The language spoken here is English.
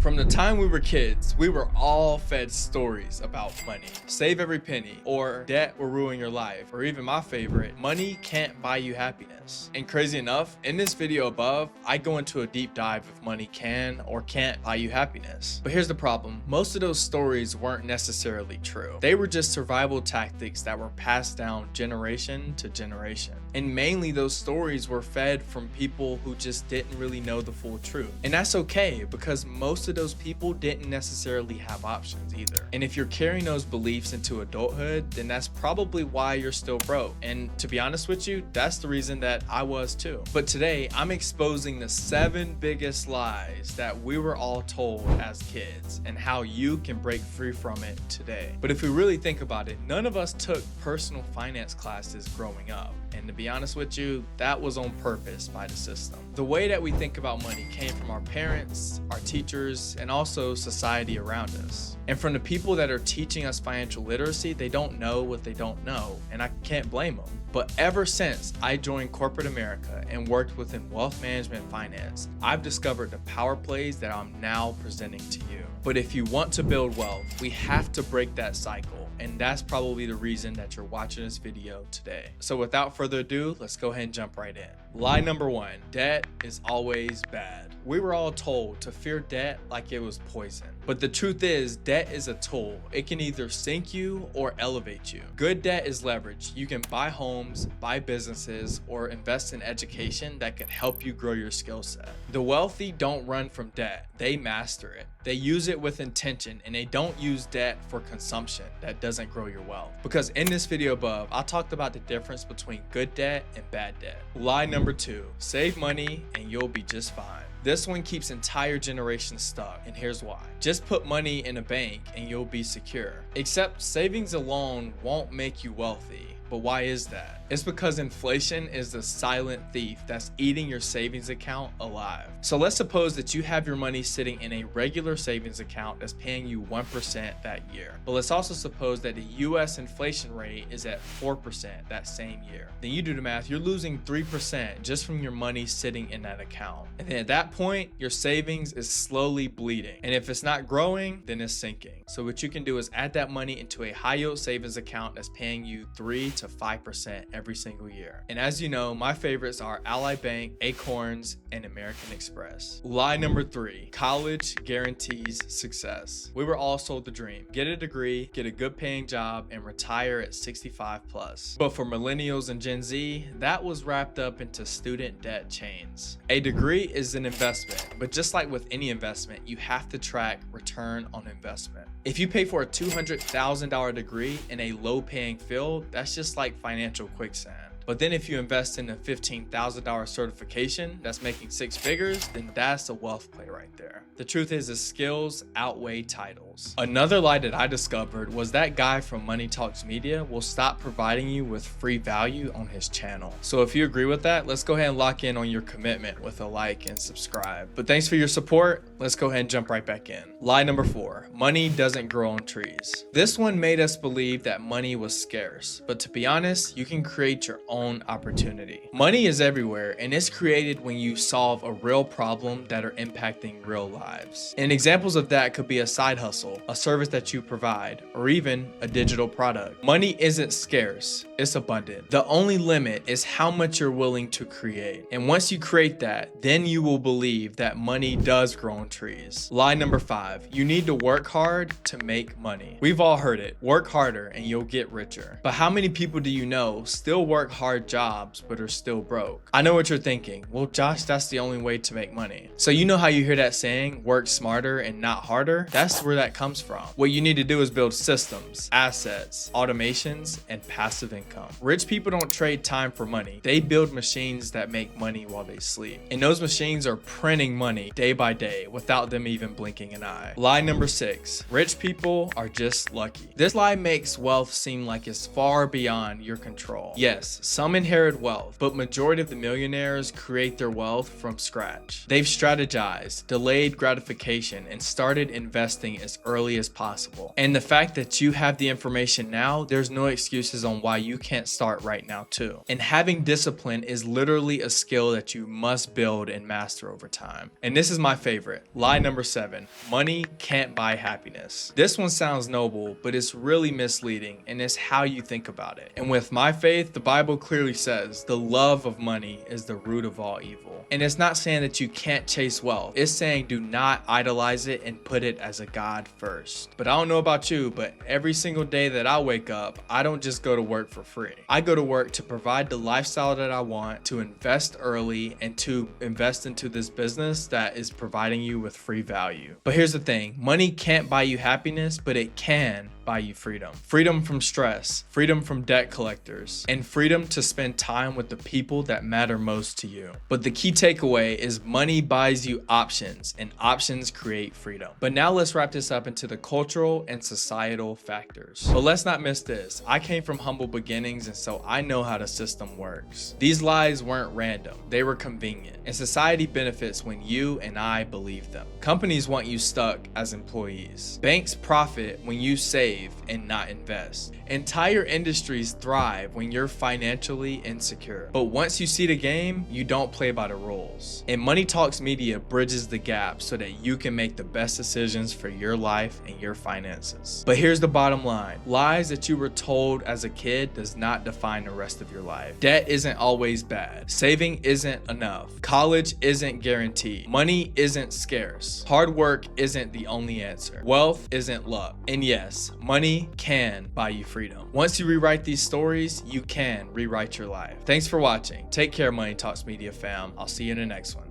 From the time we were kids, we were all fed stories about money. Save every penny, or debt will ruin your life, or even my favorite, money can't buy you happiness. And crazy enough, in this video above, I go into a deep dive if money can or can't buy you happiness. But here's the problem. Most of those stories weren't necessarily true. They were just survival tactics that were passed down generation to generation. And mainly those stories were fed from people who just didn't really know the full truth. And that's okay, because most of those people didn't necessarily have options either. And if you're carrying those beliefs into adulthood, then that's probably why you're still broke. And to be honest with you, that's the reason that I was too. But today, I'm exposing the 7 biggest lies that we were all told as kids and how you can break free from it today. But if we really think about it, none of us took personal finance classes growing up. And to be honest with you, that was on purpose by the system. The way that we think about money came from our parents, our teachers, and also society around us. And from the people that are teaching us financial literacy, they don't know what they don't know, and I can't blame them. But ever since I joined corporate America and worked within wealth management finance, I've discovered the power plays that I'm now presenting to you. But if you want to build wealth, we have to break that cycle. And that's probably the reason that you're watching this video today. So without further ado, let's go ahead and jump right in. Lie number 1, debt is always bad. We were all told to fear debt like it was poison. But the truth is, debt is a tool. It can either sink you or elevate you. Good debt is leverage. You can buy homes, buy businesses, or invest in education that can help you grow your skill set. The wealthy don't run from debt. They master it. They use it with intention, and they don't use debt for consumption that doesn't grow your wealth. Because in this video above, I talked about the difference between good debt and bad debt. Lie number 2, save money and you'll be just fine. This one keeps entire generations stuck, and here's why. Just put money in a bank and you'll be secure. Except savings alone won't make you wealthy. But why is that? It's because inflation is the silent thief that's eating your savings account alive. So let's suppose that you have your money sitting in a regular savings account that's paying you 1% that year. But let's also suppose that the US inflation rate is at 4% that same year. Then you do the math, you're losing 3% just from your money sitting in that account. And then at that point, your savings is slowly bleeding. And if it's not growing, then it's sinking. So what you can do is add that money into a high yield savings account that's paying you 3 to 5% every single year. And as you know, my favorites are Ally Bank, Acorns, and American Express. Lie number 3, college guarantees success. We were all sold the dream. Get a degree, get a good paying job, and retire at 65 plus. But for millennials and Gen Z, that was wrapped up into student debt chains. A degree is an investment, but just like with any investment, you have to track return on investment. If you pay for a $200,000 degree in a low paying field, that's just like financial quicksand. But then if you invest in a $15,000 certification that's making 6 figures, then that's a wealth play right there. The truth is that skills outweigh titles. Another lie that I discovered was that guy from Money Talks Media will stop providing you with free value on his channel. So if you agree with that, let's go ahead and lock in on your commitment with a like and subscribe. But thanks for your support. Let's go ahead and jump right back in. Lie number 4, money doesn't grow on trees. This one made us believe that money was scarce, but to be honest, you can create your own opportunity. Money is everywhere, and it's created when you solve a real problem that are impacting real lives. And examples of that could be a side hustle, a service that you provide, or even a digital product. Money isn't scarce, it's abundant. The only limit is how much you're willing to create. And once you create that, then you will believe that money does grow on trees. Lie number 5, you need to work hard to make money. We've all heard it, work harder and you'll get richer. But how many people do you know still work hard jobs but are still broke? I know what you're thinking. Well, Josh, that's the only way to make money. So you know how you hear that saying, work smarter and not harder? That's where that comes from. What you need to do is build systems, assets, automations, and passive income. Rich people don't trade time for money. They build machines that make money while they sleep. And those machines are printing money day by day without them even blinking an eye. Lie number 6, rich people are just lucky. This lie makes wealth seem like it's far beyond your control. Yes, Some inherit wealth, but majority of the millionaires create their wealth from scratch. They've strategized, delayed gratification, and started investing as early as possible. And the fact that you have the information now, there's no excuses on why you can't start right now too. And having discipline is literally a skill that you must build and master over time. And this is my favorite. Lie number 7. Money can't buy happiness. This one sounds noble, but it's really misleading, and it's how you think about it. And with my faith, the Bible clearly says the love of money is the root of all evil. And it's not saying that you can't chase wealth. It's saying do not idolize it and put it as a god first. But I don't know about you, but every single day that I wake up, I don't just go to work for free. I go to work to provide the lifestyle that I want, to invest early, and to invest into this business that is providing you with free value. But here's the thing, money can't buy you happiness, but it can buy you freedom. Freedom from stress, freedom from debt collectors, and freedom to spend time with the people that matter most to you. But the key takeaway is money buys you options, and options create freedom. But now let's wrap this up into the cultural and societal factors. But let's not miss this. I came from humble beginnings, and so I know how the system works. These lies weren't random, they were convenient. And society benefits when you and I believe them. Companies want you stuck as employees. Banks profit when you save and not invest. Entire industries thrive when you're financially insecure. But once you see the game, you don't play by the rules. And Money Talks Media bridges the gap so that you can make the best decisions for your life and your finances. But here's the bottom line. Lies that you were told as a kid does not define the rest of your life. Debt isn't always bad. Saving isn't enough. College isn't guaranteed. Money isn't scarce. Hard work isn't the only answer. Wealth isn't luck. And yes, money can buy you freedom. Once you rewrite these stories, you can rewrite your life. Thanks for watching. Take care, Money Talks Media fam. I'll see you in the next one.